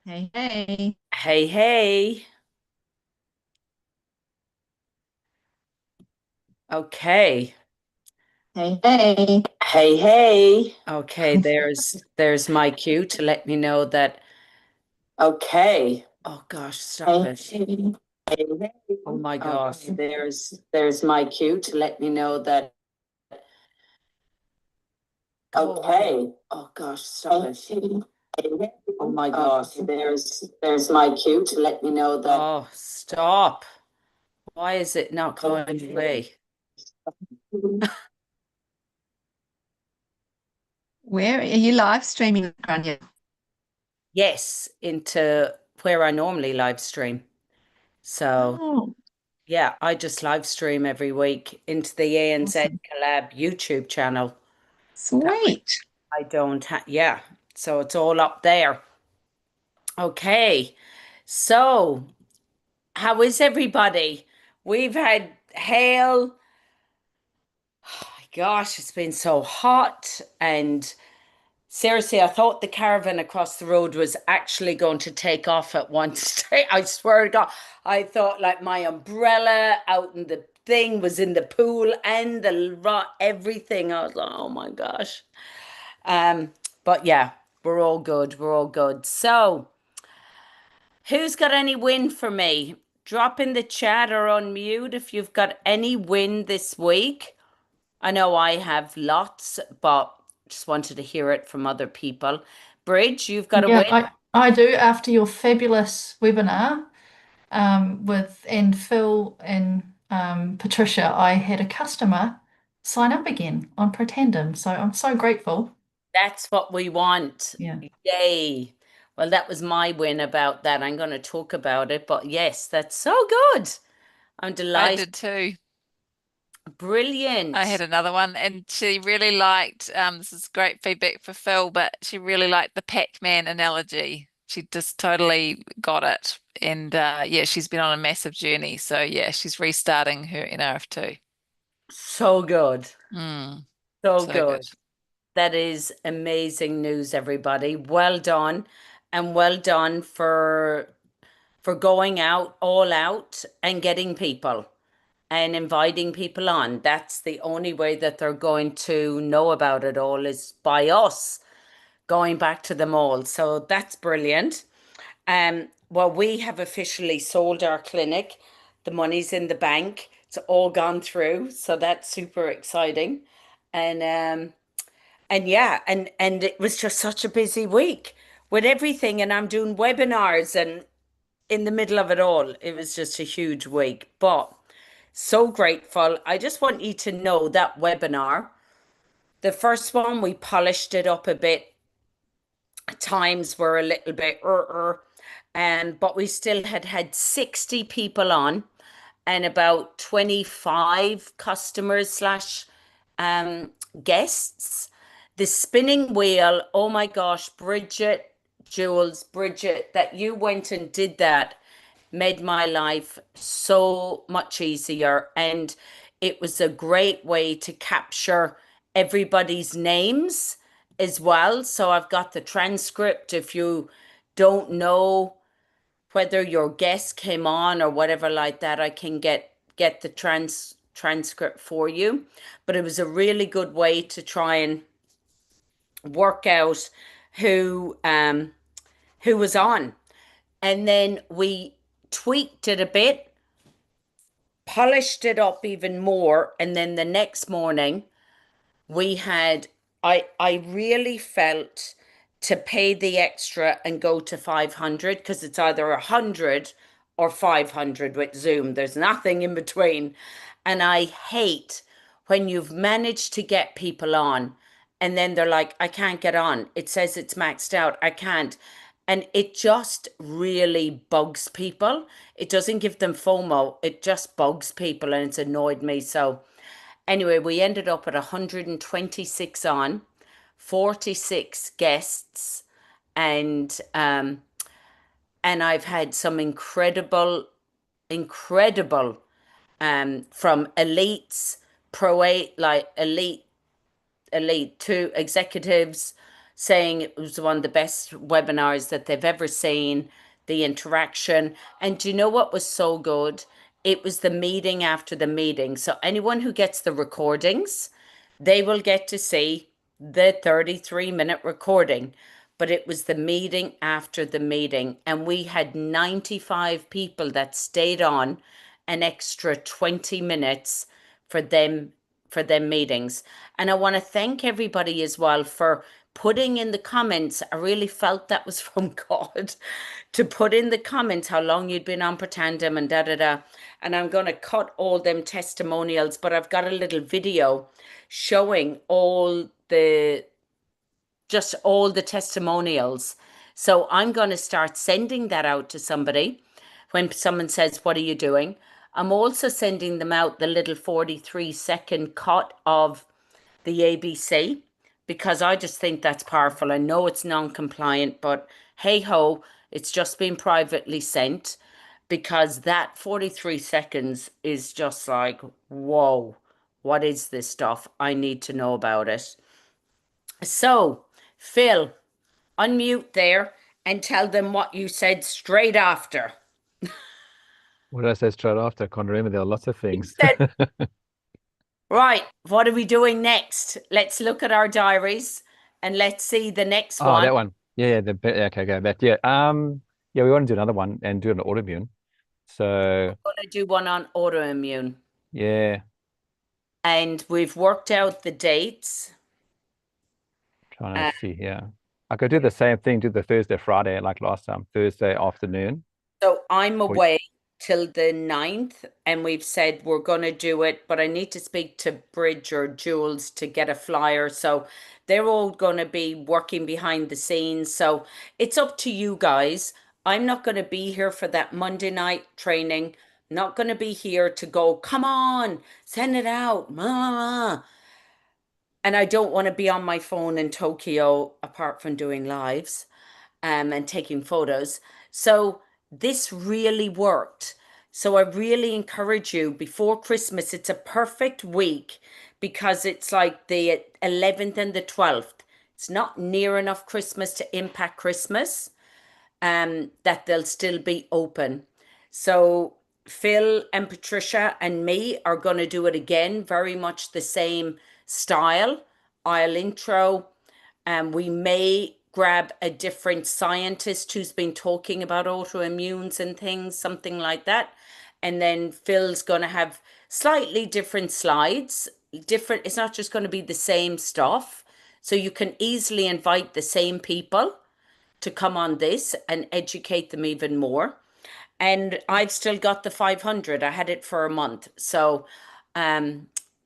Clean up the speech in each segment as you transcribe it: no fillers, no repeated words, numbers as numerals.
Hey, hey. Hey, hey. Okay. Hey, hey. Hey, hey. Okay, there's my cue to let me know that okay. Oh gosh, stop Hey, it. hey. Hey, hey. Oh my gosh. There's my cue to let me know that okay. Oh gosh, stop it. Hey, hey. Oh my gosh. There's my cue to let me know that oh, stop. Why is it not going away? Where are you live streaming, Grainne? Yes, into where I normally live stream. So Oh, yeah, I just live stream every week into the ANZ awesome. Collab YouTube channel. That way Sweet. I don't have, yeah. So it's all up there. Okay. So how is everybody? We've had hail. Oh my gosh, it's been so hot. And seriously, I thought the caravan across the road was actually going to take off at one stage. I swear to God, I thought like my umbrella out in the thing was in the pool and everything. I was like, oh my gosh. Um, but yeah, we're all good. We're all good. So, who's got any win for me? Drop in the chat or unmute if you've got any win this week. I know I have lots, but just wanted to hear it from other people. Bridge, you've got a Yeah, win. I do. After your fabulous webinar with and Phil and Patricia, I had a customer sign up again on Pretendum. So I'm so grateful. That's what we want. Yeah. Yay. Well, that was my win about that. I'm going to talk about it, but yes, that's so good. I'm I delighted. did too. I had Brilliant. another one, and she really liked, this is great feedback for Phil, but she really liked the Pac-Man analogy. She just totally got it. And yeah, she's been on a massive journey. So yeah, she's restarting her NRF2. So good. Mm, So so good. good. That is amazing news, everybody. Well done. And well done for going out all out and getting people and inviting people on. That's the only way that they're going to know about it all is by us going back to them all. So that's brilliant. Well, we have officially sold our clinic. The money's in the bank. It's all gone through. So that's super exciting. And and yeah, and it was just such a busy week with everything. And I'm doing webinars and in the middle of it all, it was just a huge week. But so grateful. I just want you to know that webinar, the first one, we polished it up a bit. Times were a little bit, but we still had 60 people on and about 25 customers slash um, guests. The spinning wheel, oh my gosh, Bridget, Jules, Bridget, that you went and did that made my life so much easier. And it was a great way to capture everybody's names as well. So I've got the transcript if you don't know whether your guest came on or whatever like that, I can get the transcript for you. But it was a really good way to try and work out who who was on. And then we tweaked it a bit, polished it up even more, and then the next morning we had I really felt to pay the extra and go to 500 because it's either 100 or 500 with Zoom. There's nothing in between. And I hate when you've managed to get people on and then they're like, I can't get on. It says it's maxed out. I can't. And it just really bugs people. It doesn't give them FOMO. It just bugs people and it's annoyed me. So anyway, we ended up at 126 on, 46 guests, and I've had some incredible from elites, pro eight, like elite two executives saying it was one of the best webinars that they've ever seen, the interaction. And do you know what was so good? It was the meeting after the meeting. So anyone who gets the recordings, they will get to see the 33-minute recording. But it was the meeting after the meeting. And we had 95 people that stayed on an extra 20 minutes for them meetings. And I want to thank everybody as well for putting in the comments. I really felt that was from God to put in the comments how long you'd been on Pretandem and da da da. And I'm going to cut all them testimonials, but I've got a little video showing all the testimonials. So I'm going to start sending that out to somebody when someone says, "What are you doing?" I'm also sending them out the little 43-second cut of the ABC because I just think that's powerful. I know it's non-compliant, but hey ho, it's just been privately sent because that 43 seconds is just like, whoa, what is this stuff? I need to know about it. So, Phil, unmute there and tell them what you said straight after. What did I say straight after? I can't remember. There are lots of things. said- Right, what are we doing next? Let's look at our diaries and let's see the next Oh, one. that one. Yeah, okay, go back. Yeah. Yeah, we want to do another one and do an autoimmune. So We're going to do one on autoimmune. yeah, And we've worked out the dates. trying to see here. I could do the same thing, do the Thursday, Friday, like last time, Thursday afternoon. So I'm away till the 9th, and we've said we're going to do it, but I need to speak to Bridge or Jules to get a flyer. So they're all going to be working behind the scenes. So it's up to you guys. I'm not going to be here for that Monday night training. Not going to be here to go, come on, send it out. And I don't want to be on my phone in Tokyo apart from doing lives and taking photos. So this really worked. So I really encourage you before Christmas. It's a perfect week because it's like the 11th and the 12th. It's not near enough Christmas to impact Christmas, that they'll still be open. So Phil and Patricia and me are going to do it again, very much the same style. I'll intro, and we may grab a different scientist who's been talking about autoimmunes and things, something like that. And then Phil's going to have slightly different slides. Different, it's not just going to be the same stuff. So you can easily invite the same people to come on this and educate them even more. And I've still got the 500. I had it for a month. So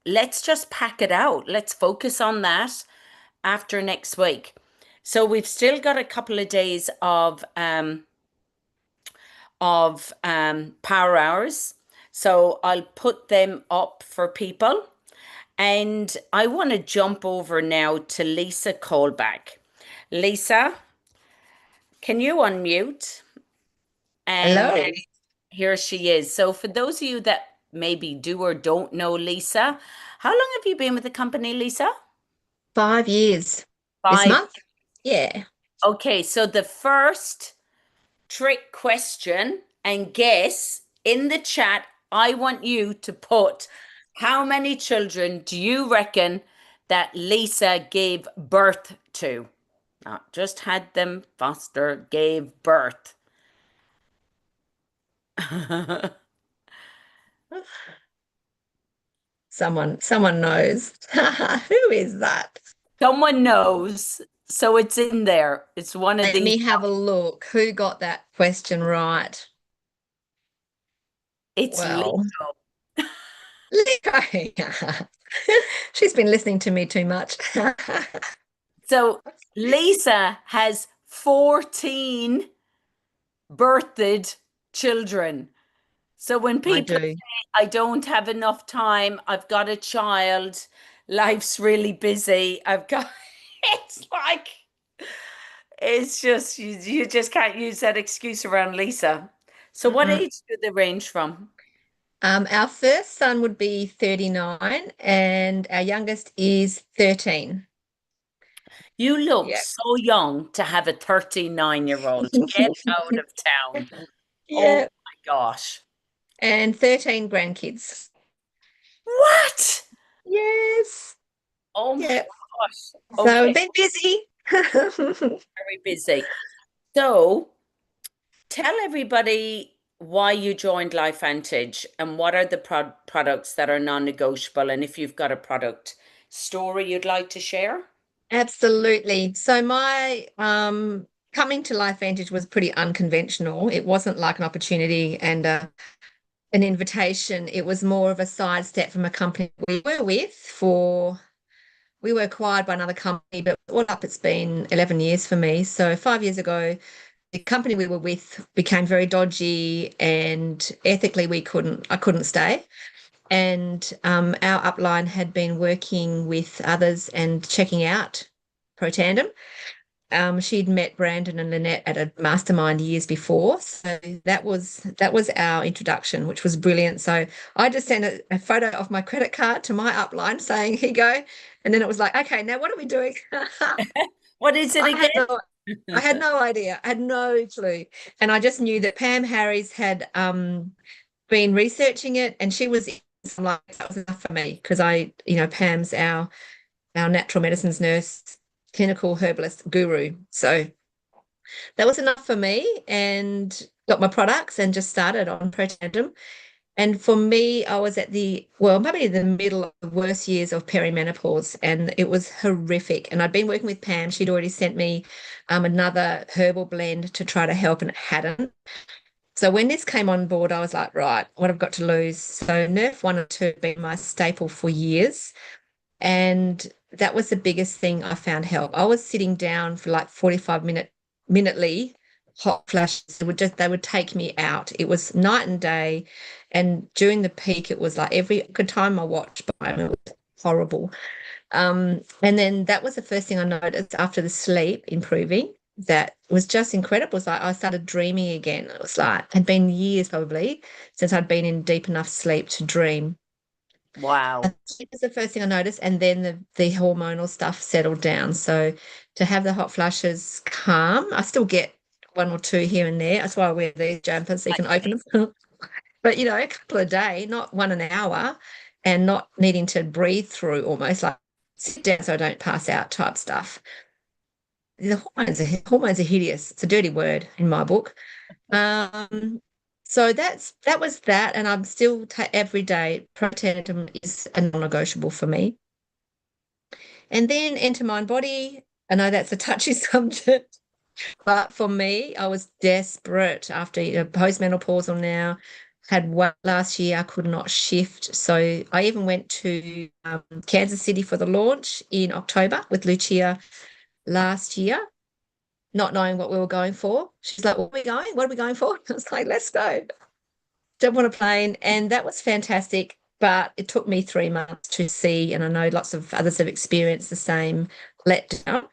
let's just pack it out. Let's focus on that after next week. So we've still got a couple of days of power hours. So I'll put them up for people. And I want to jump over now to Lisa Colback. Lisa, can you unmute? And Hello. here she is. So for those of you that maybe do or don't know Lisa, how long have you been with the company, Lisa? 5 years. This 5. month? Yeah. Okay, so the first trick question and guess in the chat, I want you to put how many children do you reckon that Lisa gave birth to? Not just had them, foster, gave birth. Someone knows. Who is that? Someone knows, so it's in there. It's one of Let these. me have a look. Who got that question right? It's Well, Lisa. Lico. She's been listening to me too much. So Lisa has 14 birthed children. So when I people do. say, I don't have enough time, I've got a child, life's really busy, I've got, it's like, it's just, you just can't use that excuse around Lisa. So what Mm-mm. age do they range from? Our first son would be 39 and our youngest is 13. You look Yeah. so young to have a 39-year-old. Get out of town. Oh Yeah. my gosh. And 13 grandkids. What? Yes. Oh my Yeah. gosh. So Okay, we've been busy. very busy. So tell everybody why you joined LifeVantage and what are the products that are non-negotiable, and if you've got a product story you'd like to share. Absolutely. So my coming to LifeVantage was pretty unconventional. It wasn't like an opportunity and an invitation. It was more of a sidestep from a company we were with for we were acquired by another company, but all up it's been 11 years for me. So 5 years ago, the company we were with became very dodgy and ethically I couldn't stay. And our upline had been working with others and checking out Pro Tandem. She'd met Brandon and Lynette at a mastermind years before, so that was our introduction, which was brilliant. So I just sent a photo of my credit card to my upline saying, "Here you go," and then it was like, "Okay, now what are we doing?" What is it I had again? no, I had no idea. I had no clue, and I just knew that Pam Harris had been researching it, and she was. I'm like, that was enough for me because Pam's our natural medicines nurse, clinical herbalist guru. So that was enough for me and got my products and just started on Protandem. And for me, I was at maybe the middle of the worst years of perimenopause, and it was horrific. And I'd been working with Pam. She'd already sent me another herbal blend to try to help, and it hadn't. So when this came on board, I was like, right, what I've got to lose. So Nerf 1 and 2 have been my staple for years. And that was the biggest thing I found help. I was sitting down for like minutely hot flashes. They would take me out. It was night and day. And during the peak, it was like every good time I watched by them, it was horrible. And then that was the first thing I noticed after the sleep improving. That was just incredible. It was like I started dreaming again. It was like it had been years probably since I'd been in deep enough sleep to dream. Wow. It was the first thing I noticed, and then the hormonal stuff settled down. So to have the hot flushes calm, I still get one or two here and there. That's why I wear these jumpers so you can open them. But a couple a day, not one an hour, and not needing to breathe through almost like sit down so I don't pass out type stuff. The hormones are hideous. It's a dirty word in my book. Um, so that was that, and I'm still every day. Protein is a non-negotiable for me. And then enter mind body. I know that's a touchy subject, but for me, I was desperate after postmenopausal now. Had one last year, I could not shift. So I even went to Kansas City for the launch in October with Lucia last year, not knowing what we were going for. She's like, "What are we going? What are we going for?" I was like, "Let's go." Jump on a plane, and that was fantastic. But it took me 3 months to see, and I know lots of others have experienced the same letdown.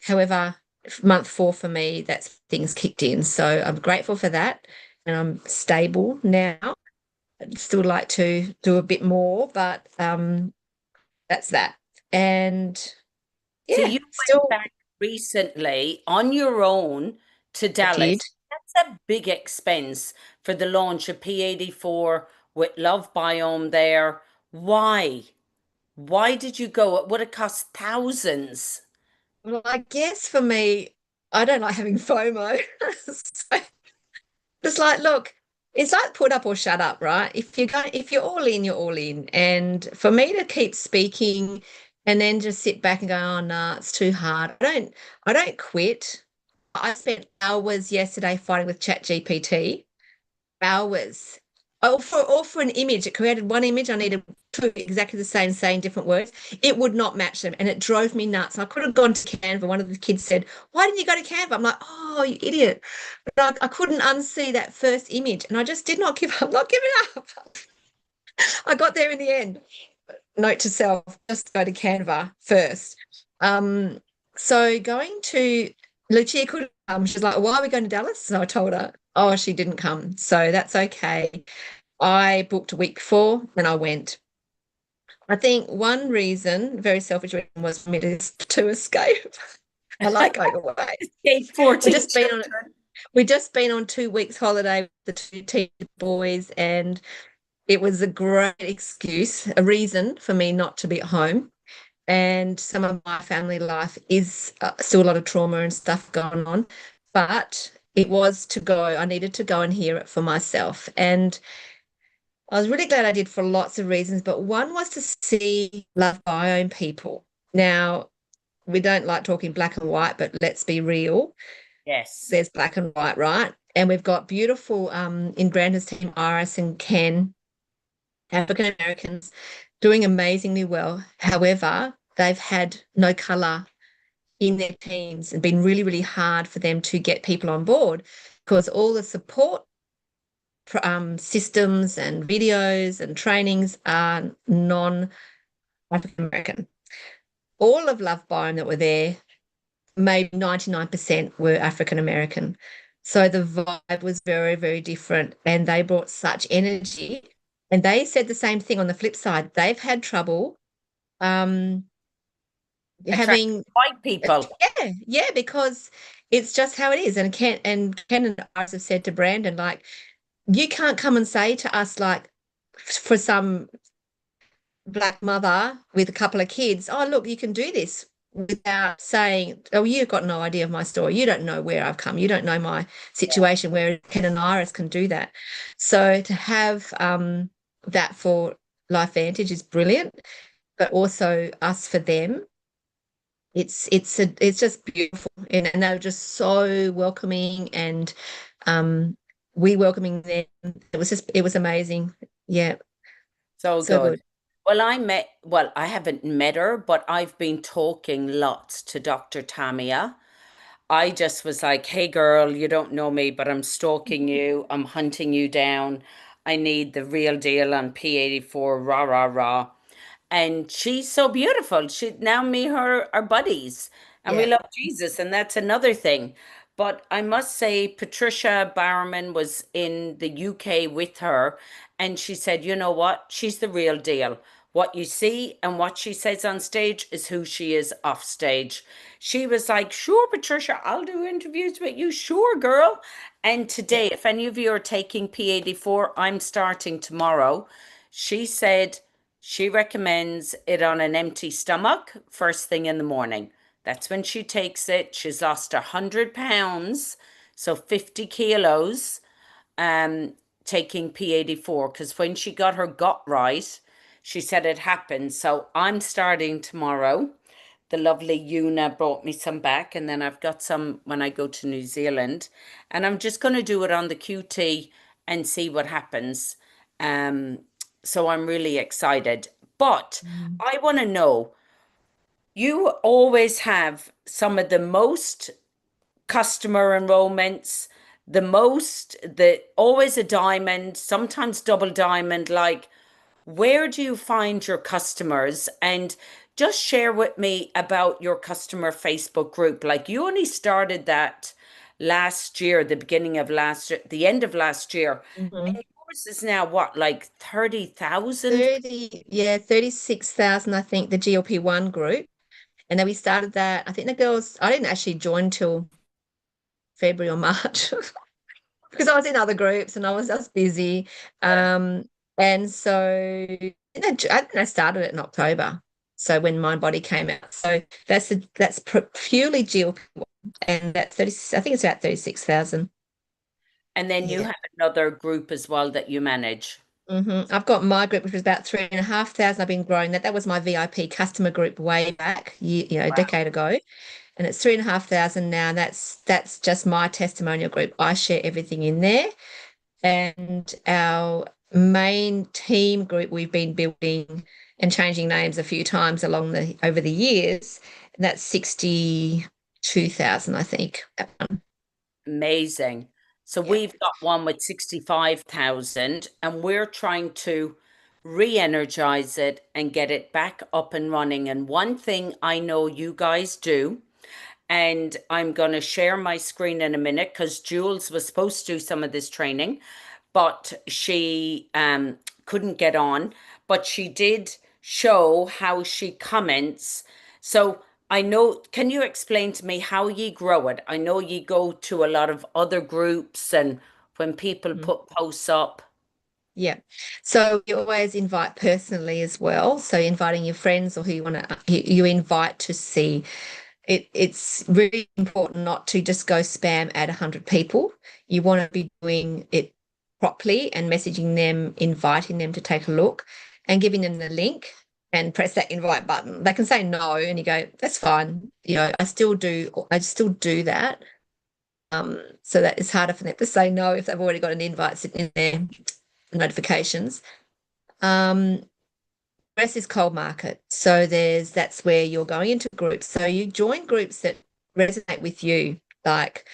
However, month 4 for me, that's things kicked in. So I'm grateful for that, and I'm stable now. I'd still like to do a bit more, but that's that. And So yeah, you went still back recently on your own to did. Dallas. That's a big expense for the launch of P84 with Love Biome there. Why? Why did you go? It would have cost thousands. Well, I guess for me, I don't like having FOMO. So it's like, look, it's like put up or shut up, right? If you're all in, you're all in. And for me to keep speaking and then just sit back and go, oh no, it's too hard. I don't quit. I spent hours yesterday fighting with ChatGPT. Hours. Or for an image. It created one image. I needed two exactly the same, saying different words. It would not match them. And it drove me nuts. I could have gone to Canva. One of the kids said, "Why didn't you go to Canva?" I'm like, "Oh, you idiot." But I couldn't unsee that first image. And I just did not give up, not giving up. I got there in the end. Note to self, just go to Canva first. Um, so going to Lucia couldn't come. She's like, "Why are we going to Dallas?" So I told her, "Oh, she didn't come." So that's okay. I booked a week before and I went. I think one reason, very selfish reason, was for me to escape. I like going away. Escape 14 We just been on children. we just been on 2 weeks holiday with the two teenage boys, and it was a great excuse, a reason for me not to be at home. And some of my family life is still a lot of trauma and stuff going on, but it was to go. I needed to go and hear it for myself. And I was really glad I did for lots of reasons, but one was to see love biome people. Now, we don't like talking black and white, but let's be real. Yes. There's black and white, right? And we've got beautiful in Granda's team, Iris and Ken, African Americans, doing amazingly well. However, they've had no color in their teams and been really, really hard for them to get people on board because all the support systems and videos and trainings are non-African American. All of Love Biome that were there, maybe 99% were African American. So the vibe was very, very different, and they brought such energy. And they said the same thing on the flip side. They've had trouble having white people. Yeah, because it's just how it is. And Ken and Iris have said to Brandon, like, you can't come and say to us, like, for some black mother with a couple of kids, oh, look, you can do this, without saying, oh, you've got no idea of my story. You don't know where I've come. You don't know my situation, where Ken and Iris can do that. So to have that for Life Vantage is brilliant, but also us for them. It's just beautiful, and they were just so welcoming, and we welcoming them. It was amazing. Yeah. So So good. good. Well, I haven't met her, but I've been talking lots to Dr. Tamia. I just was like, hey girl, you don't know me, but I'm stalking you. I'm hunting you down. I need the real deal on P84, rah, rah, rah. And she's so beautiful. She now me her are buddies, and we Yeah. love Jesus, and that's another thing. But I must say, Patricia Bowerman was in the UK with her, and she said, you know what? She's the real deal. What you see and what she says on stage is who she is off stage. She was like, sure, Patricia, I'll do interviews with you. Sure, girl. And today, if any of you are taking P84, I'm starting tomorrow. She said she recommends it on an empty stomach first thing in the morning. That's when she takes it. She's lost 100 pounds, so 50 kilos, taking P84, because when she got her gut right, she said it happened. So I'm starting tomorrow. The lovely Una brought me some back, and then I've got some when I go to New Zealand. And I'm just going to do it on the QT and see what happens. Um, so I'm really excited. But I want to know, you always have some of the most customer enrollments, always a diamond, sometimes double diamond. Like, where do you find your customers? And just share with me about your customer Facebook group. Like, you only started that last year, the beginning of last year, the end of last year. Mm-hmm. And yours is now what, like 30,000? 36,000, I think, the GLP-1 group. And then we started that. I think I didn't actually join till February or March because I was in other groups and I was just busy. And so I think I started it in October. So when Mind Body came out. So that's purely GLP-1, and that's 30, I think it's about 36,000. And then you have another group as well that you manage. I've got my group, which was about 3,500. I've been growing that. That was my VIP customer group way back, a decade ago. And it's 3,500 now. That's just my testimonial group. I share everything in there. And our main team group, we've been building and changing names a few times over the years. And that's 62,000, I think. Amazing. So we've got one with 65,000, and we're trying to re-energize it and get it back up and running. And one thing I know you guys do, and I'm going to share my screen in a minute because Jules was supposed to do some of this training, but she couldn't get on. But she did show how she comments. So I know, can you explain to me how ye grow it? I know ye go to a lot of other groups and when people put posts up. Yeah. So you always invite personally as well. So inviting your friends or who you want to, you invite to see. It's really important not to just go spam at 100 people. You want to be doing it properly and messaging them, inviting them to take a look and giving them the link and press that invite button. They can say no and you go, that's fine. You know, I still do that. So that it's harder for them to say no if they've already got an invite sitting in their notifications. Rest is cold market. So that's where you're going into groups. So you join groups that resonate with you, like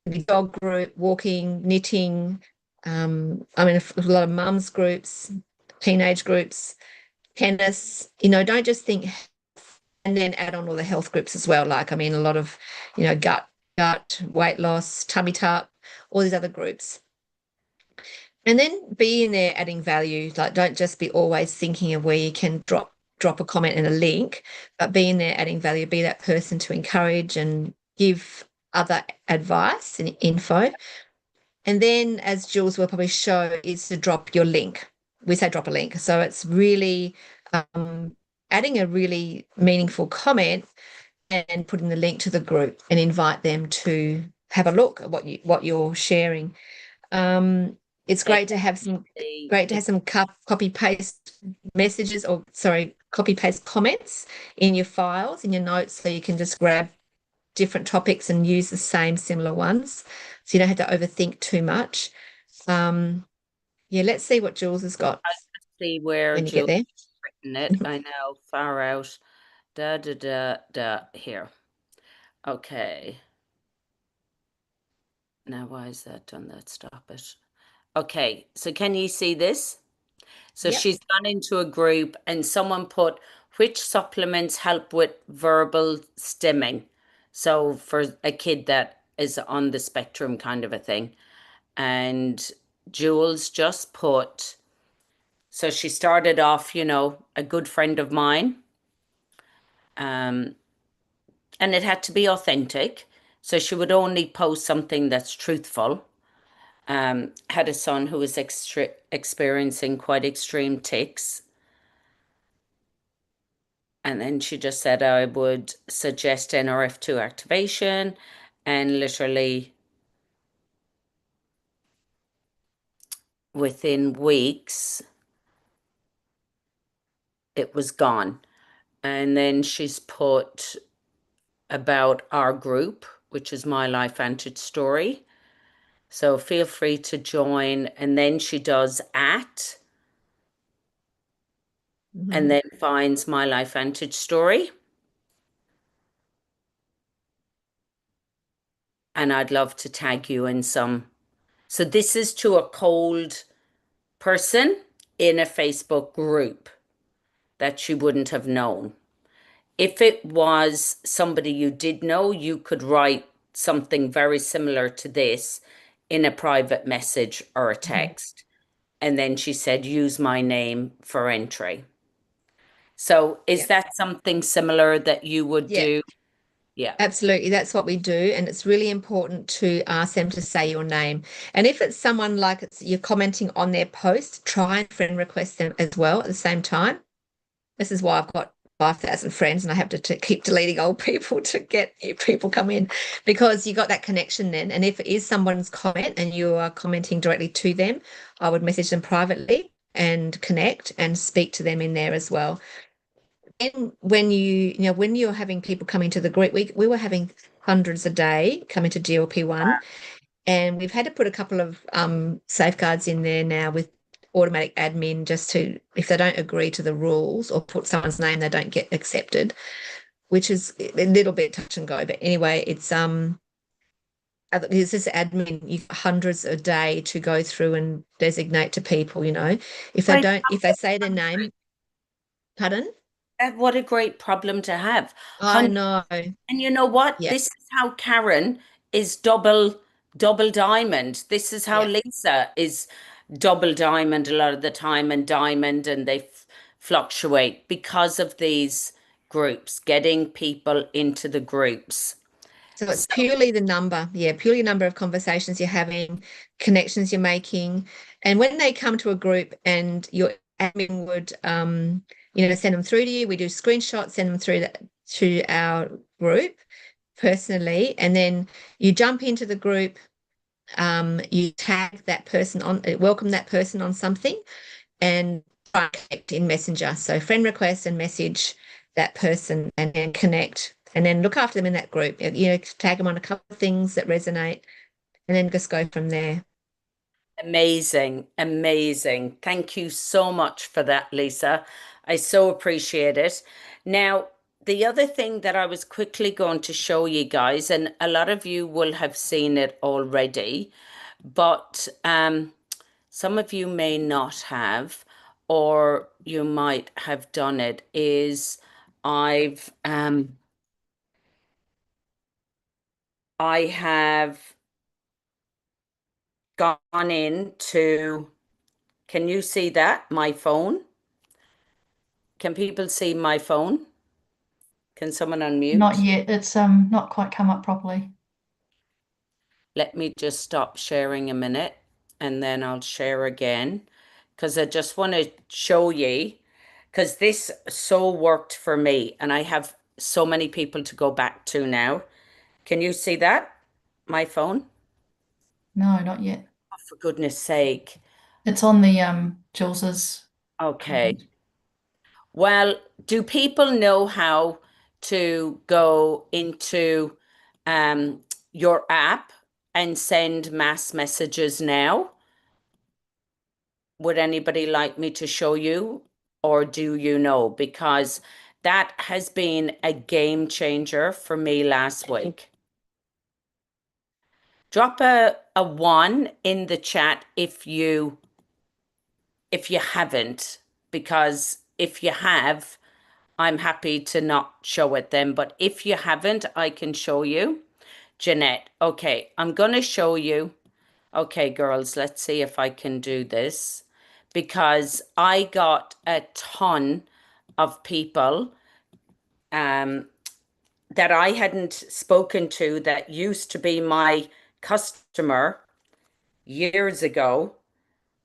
the dog group, walking, knitting. I mean, a lot of mums groups, teenage groups, tennis. You know, don't just think, and then add on all the health groups as well. Like, I mean, a lot of, gut, weight loss, tummy tuck, all these other groups. And then be in there adding value. Like, don't just be always thinking of where you can drop a comment and a link, but be in there adding value. Be that person to encourage and give other advice and info. And then, as Jules will probably show, is to drop your link. We say drop a link. So it's really adding a really meaningful comment and putting the link to the group and invite them to have a look at what you're sharing. It's great to have some copy paste messages copy paste comments in your files, in your notes, so you can just grab different topics and use the same similar ones. So you don't have to overthink too much. Let's see what Jules has got. Let's see where when you get Jules there. has written it. I know, far out. Here. Okay. Now, why is that done that? Stop it. Okay, so can you see this? So Yep. she's gone into a group and someone put, which supplements help with verbal stimming? So for a kid that is on the spectrum kind of a thing. And Jules just put, so she started off, a good friend of mine. And it had to be authentic. So she would only post something that's truthful. Had a son who was experiencing quite extreme tics. And then she just said, I would suggest NRF2 activation, and literally within weeks, it was gone. And then she's put about our group, which is My Life Vantage Story. So feel free to join. And then she does and then finds My Life Vantage Story. And I'd love to tag you in some. So this is to a cold person in a Facebook group that you wouldn't have known. If it was somebody you did know, you could write something very similar to this in a private message or a text. And then she said, use my name for entry. So is that something similar that you would do? Yeah. Absolutely. That's what we do. And it's really important to ask them to say your name. And if it's someone like you're commenting on their post, try and friend request them as well at the same time. This is why I've got 5,000 friends and I have to keep deleting old people to get new people come in, because you got that connection then. And if it is someone's comment and you are commenting directly to them, I would message them privately and connect and speak to them in there as well. And when when you're having people coming to the group, we were having hundreds a day coming to GLP-1, and we've had to put a couple of safeguards in there now with automatic admin, just to, if they don't agree to the rules or put someone's name, they don't get accepted, which is a little bit touch and go. But anyway, it's this admin, you've hundreds a day to go through and designate to people. If they say their name. Pardon? What a great problem to have. I know. And you know what? Yeah. This is how Karen is double diamond. This is how Lisa is double diamond a lot of the time, and diamond, and they fluctuate because of these groups, getting people into the groups. So it's purely the number, purely number of conversations you're having, connections you're making. And when they come to a group and your admin would, send them through to you, we do screenshots, send them through to our group personally, and then you jump into the group, you tag that person on, welcome that person on something, and try and connect in Messenger. So friend request and message that person and then connect and then look after them in that group. Tag them on a couple of things that resonate and then just go from there. Amazing, amazing. Thank you so much for that, Lisa. I so appreciate it. Now, the other thing that I was quickly going to show you guys, and a lot of you will have seen it already, but some of you may not have, or you might have done it, is I have gone into, can you see that? My phone? Can people see my phone? Can someone unmute? Not yet. It's not quite come up properly. Let me just stop sharing a minute and then I'll share again because I just want to show you, because this so worked for me and I have so many people to go back to now. Can you see that? My phone? No, not yet. Oh, for goodness sake. It's on the Jules's. Okay. Well, do people know how to go into your app and send mass messages now? Would anybody like me to show you, or do you know? Because that has been a game changer for me last week. Drop a 1 in the chat if you haven't, because if you have, I'm happy to not show it then. But if you haven't, I can show you. Jeanette, okay, I'm going to show you. Okay, girls, let's see if I can do this, because I got a ton of people that I hadn't spoken to that used to be my customer years ago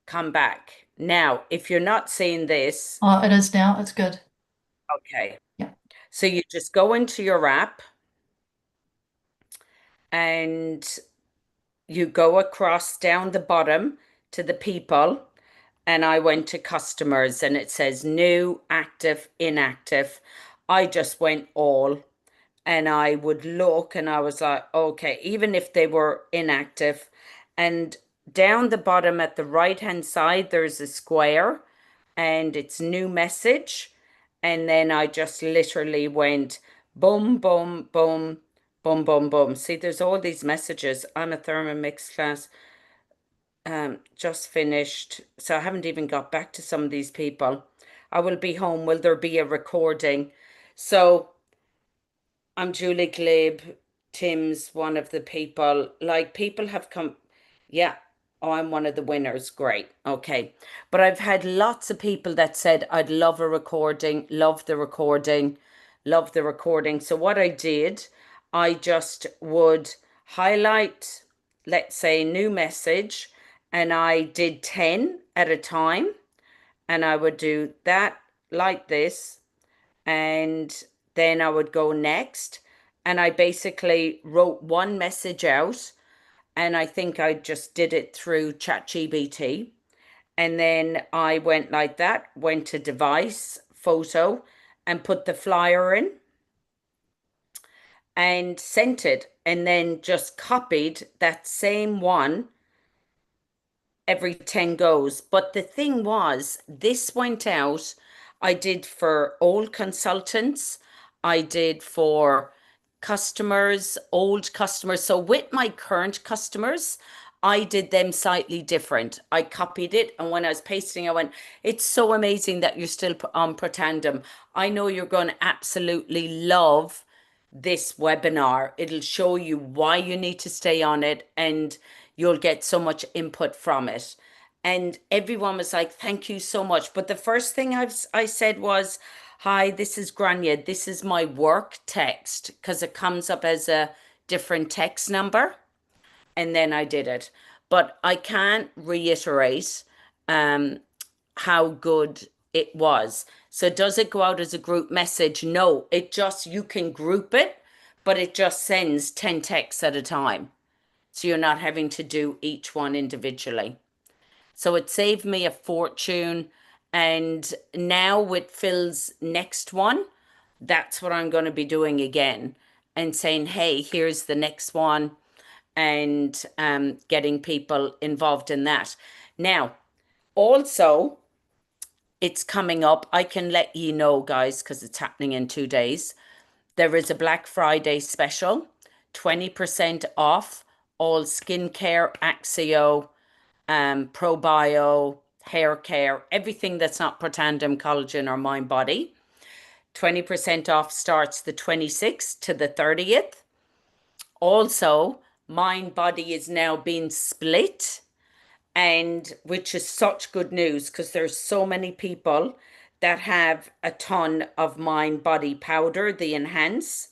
come back. Now, if you're not seeing this. Oh, it is now. It's good. Okay. Yeah. So you just go into your app and you go across down the bottom to the people, and I went to customers and it says new, active, inactive. I just went all, and I would look and I was like, okay, even if they were inactive. And down the bottom at the right hand side, there's a square and it's new message. And then I just literally went boom, boom, boom, boom, boom, boom. See, there's all these messages. I'm a Thermomix class. Just finished. So I haven't even got back to some of these people. I will be home. Will there be a recording? So I'm Julie Glib. Tim's one of the people. Like, people have come. Yeah. Oh, I'm one of the winners. Great. Okay. But I've had lots of people that said, I'd love a recording, love the recording, love the recording. So what I did, I just would highlight, let's say, new message, and I did 10 at a time. And I would do that like this. And then I would go next. And I basically wrote one message out. And I think I just did it through ChatGPT. And then I went like that, went to device, photo, and put the flyer in and sent it. And then just copied that same one every 10 goes. But the thing was, this went out, I did for old consultants, I did for customers, old customers. So with my current customers, I did them slightly different. I copied it, and when I was pasting, I went, it's so amazing that you're still on Pretandem. I know you're going to absolutely love this webinar. It'll show you why you need to stay on it, and you'll get so much input from it. And everyone was like, thank you so much. But the first thing I said was, hi, this is Grainne. This is my work text, because it comes up as a different text number. And then I did it. But I can't reiterate how good it was. So does it go out as a group message? No, it just, you can group it, but it just sends 10 texts at a time. So you're not having to do each one individually. So it saved me a fortune. And now with Phil's next one, that's what I'm going to be doing again, and saying, hey, here's the next one, and getting people involved in that. Now, also, it's coming up. I can let you know, guys, because it's happening in 2 days. There is a Black Friday special, 20% off all skincare, Axio, ProBio, hair care, everything that's not Protandim, collagen, or Mind Body. 20% off starts the 26th to the 30th. Also, Mind Body is now being split, and which is such good news, because there's so many people that have a ton of Mind Body powder, the Enhance,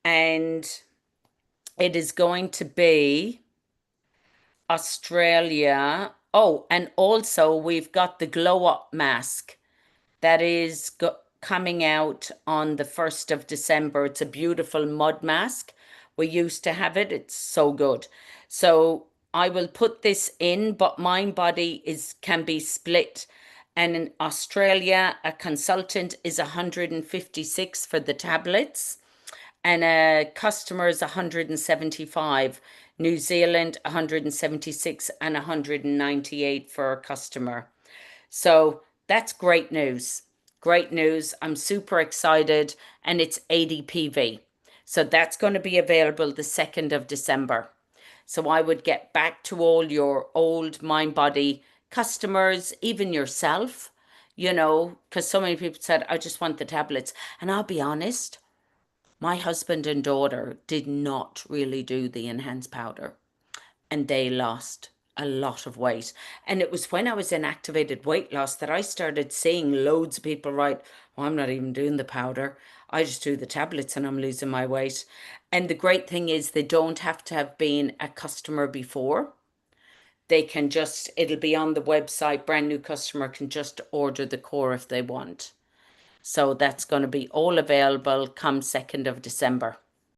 and it is going to be Australia. Oh, and also we've got the Glow Up mask that is coming out on the 1st of December. It's a beautiful mud mask. We used to have it. It's so good. So I will put this in, but Mind Body can be split. And in Australia, a consultant is 156 for the tablets, and a customer is 175. New Zealand, 176, and 198 for a customer. So that's great news. Great news. I'm super excited, and it's 80 PV. So that's going to be available the 2nd of December. So I would get back to all your old Mind Body customers, even yourself, because so many people said, I just want the tablets. And I'll be honest, my husband and daughter did not really do the enhanced powder, and they lost a lot of weight. And it was when I was in activated weight loss that I started seeing loads of people write, well, I'm not even doing the powder. I just do the tablets and I'm losing my weight. And the great thing is they don't have to have been a customer before. They can just, it'll be on the website. Brand new customer can just order the core if they want. So that's going to be all available come 2nd of December.